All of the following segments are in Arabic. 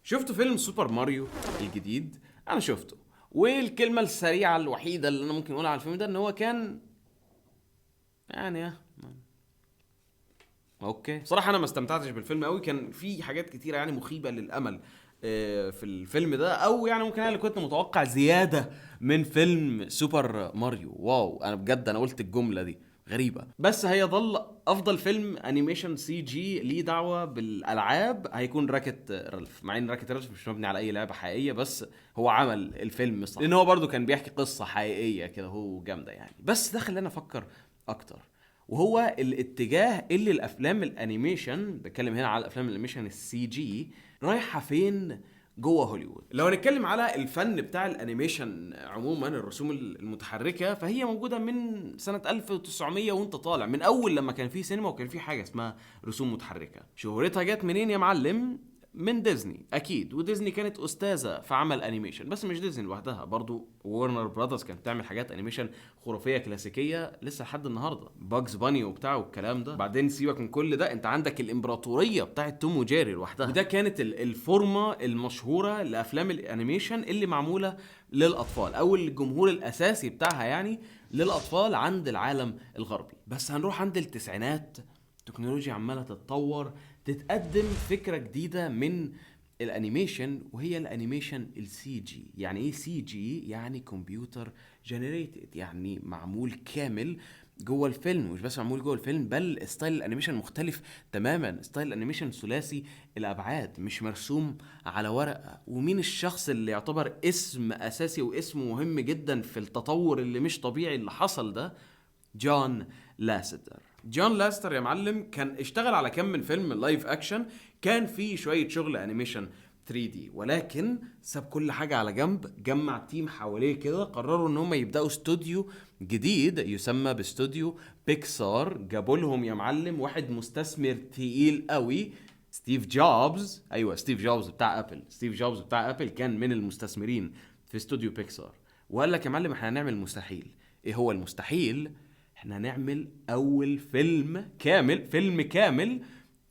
شفتوا فيلم سوبر ماريو الجديد؟ انا شفته، والكلمه السريعه الوحيده اللي انا ممكن اقولها على الفيلم ده ان هو كان يعني اوكي. بصراحه انا ما استمتعتش بالفيلم قوي، كان في حاجات كتيره يعني مخيبه للامل في الفيلم ده، او يعني ممكن انا اللي كنت متوقع زياده من فيلم سوبر ماريو. واو، انا بجد انا قلت الجمله دي غريبه، بس هيظل افضل فيلم انيميشن سي جي ليه دعوه بالالعاب هيكون راكت رالف، مع ان راكت رالف مش مبني على اي لعبه حقيقيه، بس هو عمل الفيلم صح لان هو برضو كان بيحكي قصه حقيقيه كده، هو جامده يعني. بس ده خلاني افكر اكتر، وهو الاتجاه اللي الافلام الانيميشن، بتكلم هنا على الافلام الانيميشن السي جي، رايحه فين جوه هوليوود. لو هنتكلم على الفن بتاع الانيميشن عموما، الرسوم المتحركه، فهي موجوده من سنه 1900 وانت طالع، من اول لما كان في سينما وكان في حاجه اسمها رسوم متحركه. شهرتها جت منين يا معلم؟ من ديزني اكيد، وديزني كانت استاذه في عمل انيميشن، بس مش ديزني لوحدها، برضو وورنر براذرز كانت بتعمل حاجات انيميشن خرافيه كلاسيكيه لسه لحد النهارده، باجز باني وبتاع والكلام ده. بعدين سيبك من كل ده، انت عندك الامبراطوريه بتاعت توم وجيري لوحدها، وده كانت الفورمه المشهوره لافلام الانيميشن اللي معموله للاطفال، او الجمهور الاساسي بتاعها يعني للاطفال عند العالم الغربي. بس هنروح عند التسعينات، التكنولوجيا عماله تتطور، تتقدم فكره جديده من الانيميشن، وهي الانيميشن السي جي. يعني ايه سي جي؟ يعني كمبيوتر جنريتد، يعني معمول كامل جوه الفيلم، مش بس معمول جوه الفيلم، بل ستايل الانيميشن مختلف تماما، ستايل الانيميشن ثلاثي الابعاد، مش مرسوم على ورقه. ومين الشخص اللي يعتبر اسم اساسي واسم مهم جدا في التطور اللي مش طبيعي اللي حصل ده؟ جون لاستر. جون لاستر يا معلم كان اشتغل على كم من فيلم لايف اكشن، كان في شويه شغل انيميشن 3 دي، ولكن ساب كل حاجه على جنب، جمع تيم حواليه كده، قرروا ان هم يبداوا استوديو جديد يسمى باستوديو بيكسار. جابوا لهم يا معلم واحد مستثمر تقيل قوي، ستيف جوبز. ايوه، ستيف جوبز بتاع ابل. ستيف جوبز بتاع ابل كان من المستثمرين في استوديو بيكسار، وقال لك يا معلم احنا هنعمل المستحيل. ايه هو المستحيل؟ احنا نعمل اول فيلم كامل،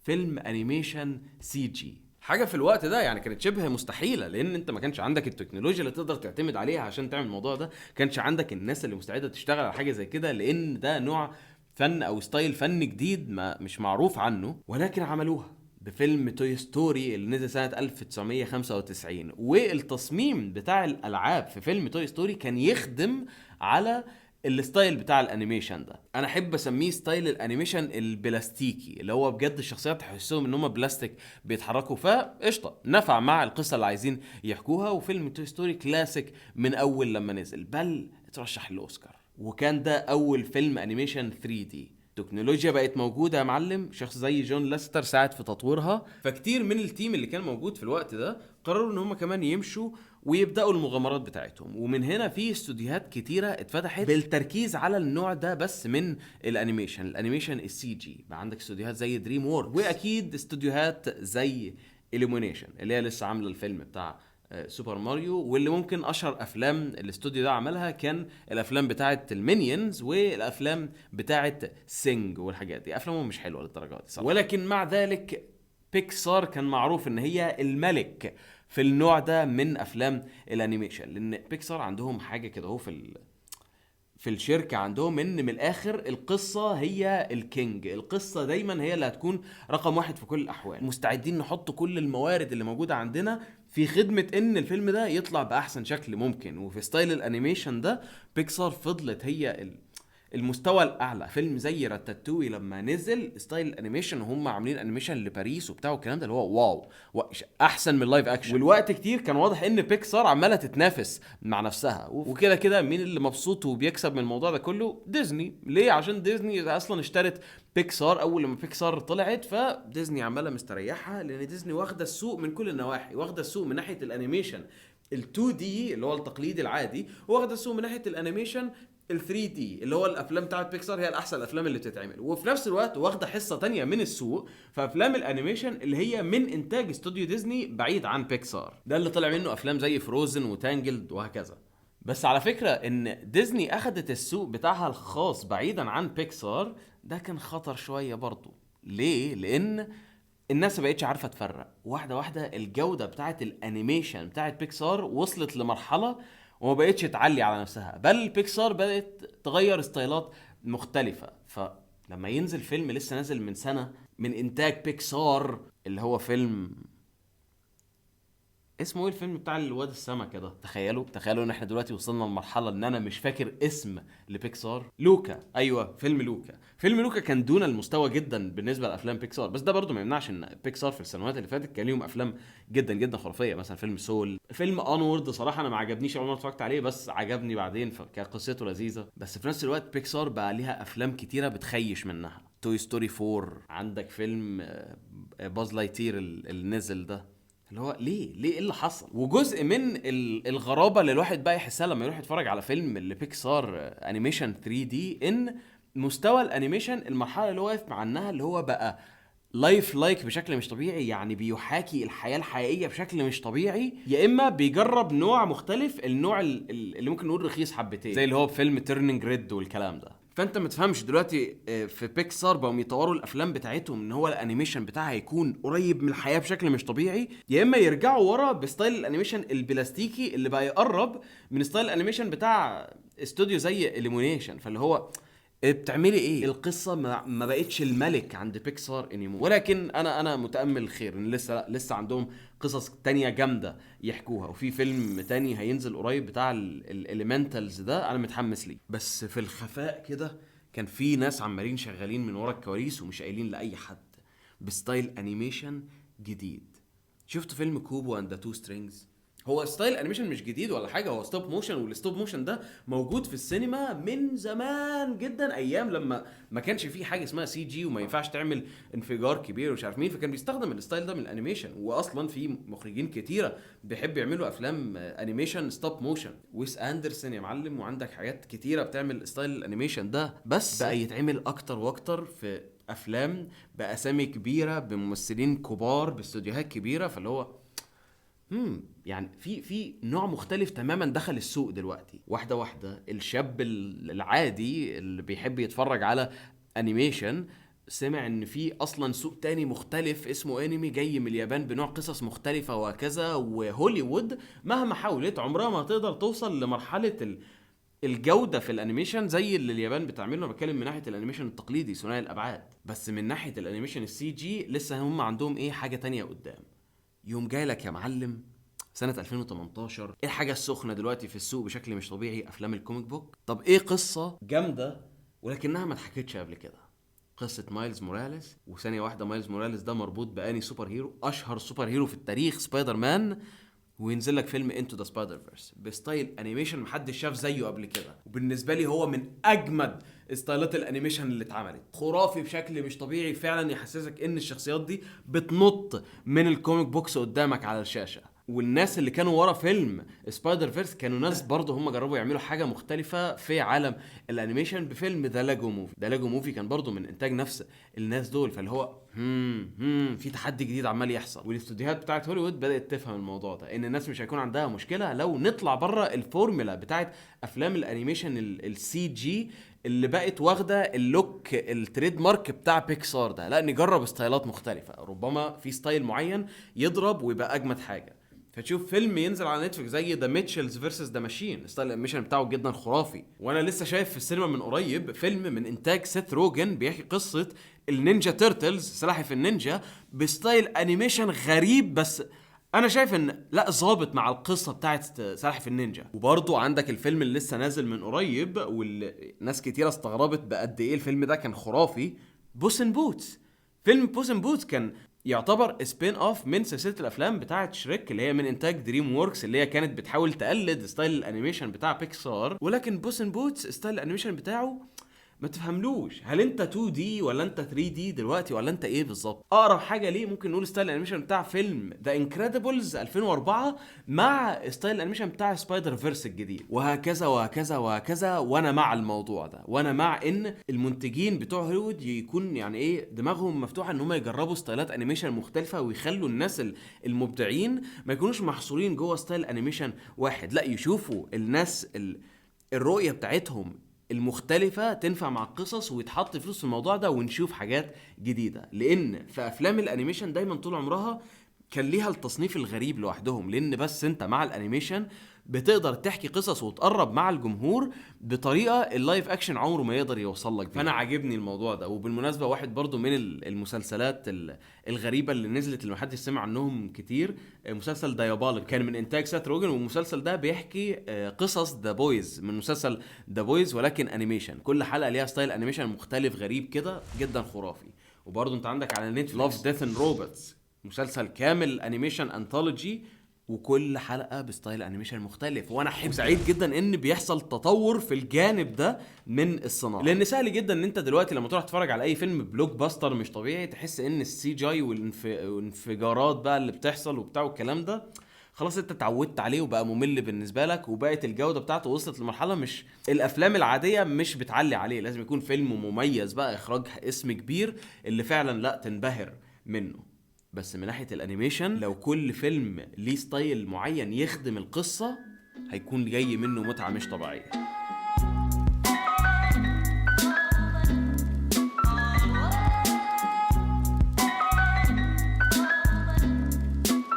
فيلم انيميشن سي جي. حاجه في الوقت ده يعني كانت شبه مستحيله، لان انت ما كانش عندك التكنولوجيا اللي تقدر تعتمد عليها عشان تعمل الموضوع ده، كانش عندك الناس اللي مستعده تشتغل على حاجه زي كده، لان ده نوع فن او ستايل فن جديد ما مش معروف عنه. ولكن عملوها بفيلم توي ستوري اللي نزل سنة 1995، والتصميم بتاع الألعاب في فيلم توي ستوري كان يخدم على الستايل بتاع الانيميشن ده. انا احب اسميه ستايل الانيميشن البلاستيكي، اللي هو بجد الشخصيات تحسهم ان هم بلاستيك بيتحركوا، فقشطه نفع مع القصه اللي عايزين يحكوها. وفيلم توي ستوري كلاسيك من اول لما نزل، بل اترشح للاوسكار، وكان ده اول فيلم انيميشن 3 دي. التكنولوجيا بقت موجوده يا معلم، شخص زي جون لاستر ساعد في تطويرها، فكتير من التيم اللي كان موجود في الوقت ده قرروا ان هم كمان يمشوا ويبداوا المغامرات بتاعتهم. ومن هنا في استوديوهات كتيره اتفتحت بالتركيز على النوع ده بس من الانيميشن السي جي. بقى عندك استوديوهات زي دريم ووركس، واكيد استوديوهات زي إليمونيشن اللي هي لسه عامله الفيلم بتاع سوبر ماريو، واللي ممكن اشهر افلام الاستوديو ده عملها كان الافلام بتاعه المينيونز والافلام بتاعه سينج والحاجات دي. افلامهم مش حلوه للدرجه دي صراحه، ولكن مع ذلك بيكسار كان معروف ان هي الملك في النوع ده من افلام الانيميشن، لان بيكسار عندهم حاجه كده اهو في الشركة عندهم، ان من الاخر القصة هي الكينج، القصة دايما هي اللي هتكون رقم واحد في كل الاحوال. مستعدين نحط كل الموارد اللي موجودة عندنا في خدمة ان الفيلم ده يطلع باحسن شكل ممكن. وفي ستايل الانيميشن ده بيكسار فضلت هي المستوى الاعلى. فيلم زي راتاتوي لما نزل، ستايل الانيميشن وهم عاملين انيميشن لباريس وبتاع والكلام ده، اللي هو واو، احسن من اللايف اكشن. والوقت كتير كان واضح ان بيكسار عماله تتنافس مع نفسها، وكده كده مين اللي مبسوط وبيكسب من الموضوع ده كله؟ ديزني. ليه؟ عشان ديزني اصلا اشترت بيكسار اول لما بيكسار طلعت، فديزني عماله مستريحها، لان ديزني واخده السوق من كل النواحي، واخده السوق من ناحيه الانيميشن ال2 دي اللي هو التقليدي العادي، واخده السوق من ناحيه الانيميشن ال3 دي اللي هو الافلام بتاعت بيكسار، هي الاحسن الافلام اللي بتتعمل. وفي نفس الوقت واخده حصه تانية من السوق في افلام الانيميشن اللي هي من انتاج استوديو ديزني بعيد عن بيكسار، ده اللي طلع منه افلام زي فروزن وتانجلد وهكذا. بس على فكره ان ديزني اخدت السوق بتاعها الخاص بعيدا عن بيكسار، ده كان خطر شويه برضو. ليه؟ لان الناس ما بقتش عارفه تفرق. واحده واحده الجوده بتاعه الانيميشن بتاعه بيكسار وصلت لمرحله وما بقتش تعلي على نفسها، بل بيكسار بدات تغير ستايلات مختلفه. فلما ينزل فيلم لسه نازل من سنه من انتاج بيكسار، اللي هو فيلم اسمه ايه الفيلم بتاع الواد السمكة ده، تخيلوا ان احنا دلوقتي وصلنا لمرحله ان انا مش فاكر اسم لبيكسار. لوكا، ايوه فيلم لوكا. فيلم لوكا كان دون المستوى جدا بالنسبه لافلام بيكسار، بس ده برضو ما يمنعش ان بيكسار في السنوات اللي فاتت كان ليهم افلام جدا جدا خرافيه. مثلا فيلم سول، فيلم انورد صراحه انا ما عجبنيش اول ما اتفرجت عليه، بس عجبني بعدين كقصته لذيذه. بس في نفس الوقت بيكسار بقى ليها افلام كتيره بتخيش منها. توي ستوري 4، عندك فيلم باز لايتير اللي نزل ده، اللي هو ليه ايه اللي حصل. وجزء من الغرابه اللي الواحد بقى يحسها لما يروح يتفرج على فيلم لبيكسار انيميشن 3 دي، ان مستوى الانيميشن المرحله اللي هو واقف عنها اللي هو بقى لايف لايك بشكل مش طبيعي، يعني بيحاكي الحياه الحقيقيه بشكل مش طبيعي، يا اما بيجرب نوع مختلف، النوع اللي ممكن نقول رخيص حبتين، زي اللي هو فيلم تيرنينج ريد والكلام ده. فانت ما تفهمش دلوقتي في بيكسار بقوا يطوروا الافلام بتاعتهم ان هو الانيميشن بتاعها يكون قريب من الحياه بشكل مش طبيعي، يا اما يرجعوا ورا بستايل الانيميشن البلاستيكي اللي بقى يقرب من ستايل الانيميشن بتاع استوديو زي اليمونيشن. فاللي هو بتعملي ايه؟ القصه ما بقتش الملك عند بيكسار انيمو. ولكن انا متامل خير ان لسه عندهم قصص تانية جامده يحكوها، وفي فيلم تاني هينزل قريب بتاع الاليمنتالز ده انا متحمس ليه. بس في الخفاء كده كان في ناس عمالين شغالين من ورا الكواليس ومش قايلين لاي حد بستايل انيميشن جديد. شفت فيلم كوبو اند ذا تو سترينجز؟ هو ستايل انيميشن مش جديد ولا حاجه، هو ستوب موشن، والستوب موشن ده موجود في السينما من زمان جدا، ايام لما ما كانش فيه حاجه اسمها سي جي وما ينفعش تعمل انفجار كبير ومش عارف مين، فكان بيستخدم الستايل ده من الانيميشن. واصلا في مخرجين كتيره بيحبوا يعملوا افلام انيميشن ستوب موشن، ويس اندرسون يا معلم، وعندك حاجات كتيره بتعمل ستايل الانيميشن ده، بس بقى يتعمل اكتر واكتر في افلام باسامي كبيره بممثلين كبار باستوديوهات كبيره. فاللي هو يعني في نوع مختلف تماما دخل السوق دلوقتي. واحده واحده الشاب العادي اللي بيحب يتفرج على انيميشن سمع ان في اصلا سوق تاني مختلف اسمه انمي جاي من اليابان بنوع قصص مختلفه وكذا. وهوليوود مهما حاولت عمرها ما تقدر توصل لمرحله الجوده في الانيميشن زي اللي اليابان بتعمله. انا بتكلم من ناحيه الانيميشن التقليدي ثنائي الابعاد، بس من ناحيه الانيميشن السي جي لسه هم عندهم ايه حاجه تانية قدام. يوم جاي لك يا معلم سنة 2018، ايه الحاجة السخنة دلوقتي في السوق بشكل مش طبيعي؟ افلام الكوميك بوك. طب ايه قصة جامدة ولكنها ما اتحكتش قبل كده؟ قصة مايلز موراليس. وثانية واحدة مايلز موراليس ده مربوط بأني سوبر هيرو، اشهر سوبر هيرو في التاريخ سبايدر مان، وينزل لك فيلم انتو ذا سبايدر فيرس بستايل انيميشن محدش شاف زيه قبل كده. وبالنسبه لي هو من اجمد ستايلات الانيميشن اللي اتعملت، خرافي بشكل مش طبيعي فعلا، يحسسك ان الشخصيات دي بتنط من الكوميك بوكس قدامك على الشاشه. والناس اللي كانوا ورا فيلم سبايدر فيرس كانوا ناس برضه هم جربوا يعملوا حاجه مختلفه في عالم الانيميشن بفيلم ذا لاجو موفي. ذا لاجو موفي كان برضه من انتاج نفس الناس دول. فاللي هو في تحدي جديد عمال يحصل، والاستوديوهات بتاعت هوليوود بدات تفهم الموضوع ده، ان الناس مش هيكون عندها مشكله لو نطلع بره الفورمولا بتاعت افلام الانيميشن السي جي اللي بقت واخده اللوك التريد مارك بتاع بيكسار ده. لا، نجرب ستايلات مختلفه، ربما في ستايل معين يضرب ويبقى اجمد حاجه. فتشوف فيلم ينزل على نتفلكس زي ذا ميتشلز فيرسس ذا ماشين، ستايل الانيميشن بتاعه جدا خرافي. وانا لسه شايف في السينما من قريب فيلم من انتاج سيث روجن بيحكي قصه النينجا تيرتلز، سلاحف النينجا، بستايل انيميشن غريب، بس انا شايف ان لا ظابط مع القصه بتاعت سلاحف النينجا. وبرضو عندك الفيلم اللي لسه نازل من قريب والناس كتيره استغربت بقد ايه الفيلم ده كان خرافي، بوس ان بوتس. فيلم بوس ان بوتس كان يعتبر سبين اوف من سلسله الافلام بتاعه شريك اللي هي من انتاج دريم ووركس، اللي هي كانت بتحاول تقلد ستايل الانيميشن بتاع بيكسار. ولكن بوس ان بوتس ستايل الانيميشن بتاعه ما تفهملوش هل انت 2 دي ولا انت 3 دي دلوقتي ولا انت ايه بالظبط. اقرب حاجه ليه ممكن نقول ستايل الانيميشن بتاع فيلم ذا انكريدبلز 2004 مع ستايل الانيميشن بتاع سبايدر فيرس الجديد، وهكذا وهكذا وهكذا. وانا مع الموضوع ده، وانا مع ان المنتجين بتوع هوليوود يكون يعني ايه دماغهم مفتوحه ان هم يجربوا ستايلات انيميشن مختلفه، ويخلوا الناس المبدعين ما يكونوش محصورين جوه ستايل انيميشن واحد، لا يشوفوا الناس الرؤيه بتاعتهم المختلفة تنفع مع القصص ويتحط فلوس في الموضوع ده ونشوف حاجات جديدة. لان في افلام الانيميشن دايما طول عمرها كان ليها التصنيف الغريب لوحدهم، لان بس انت مع الانيميشن بتقدر تحكي قصص وتقرب مع الجمهور بطريقه اللايف اكشن عمره ما يقدر يوصل لك بيها. فانا عاجبني الموضوع ده. وبالمناسبه واحد برضو من المسلسلات الغريبه اللي نزلت اللي محدش سمع عنهم كتير، مسلسل دايابوليك كان من انتاج سات روجن، والمسلسل ده بيحكي قصص ذا بويز من مسلسل ذا بويز ولكن انيميشن. كل حلقه ليها ستايل انيميشن مختلف غريب كده جدا خرافي. وبرضو انت عندك على نتفليكس لاف ديث اند روبوتس، مسلسل كامل انيميشن انثولوجي وكل حلقه بستايل انيميشن مختلف. وانا احب سعيد جدا ان بيحصل تطور في الجانب ده من الصناعه، لان سهل جدا ان انت دلوقتي لما تروح تتفرج على اي فيلم بلوك باستر مش طبيعي تحس ان السي جي والانفجارات بقى اللي بتحصل وبتاع والكلام ده خلاص انت اتعودت عليه وبقى ممل بالنسبه لك، وبقت الجوده بتاعته وصلت لمرحله مش الافلام العاديه مش بتعلي عليه. لازم يكون فيلم مميز بقى، اخراج اسم كبير اللي فعلا لا تنبهر منه. بس من ناحية الانيميشن لو كل فيلم ليه ستايل معين يخدم القصة هيكون جاي منه متعة مش طبيعية.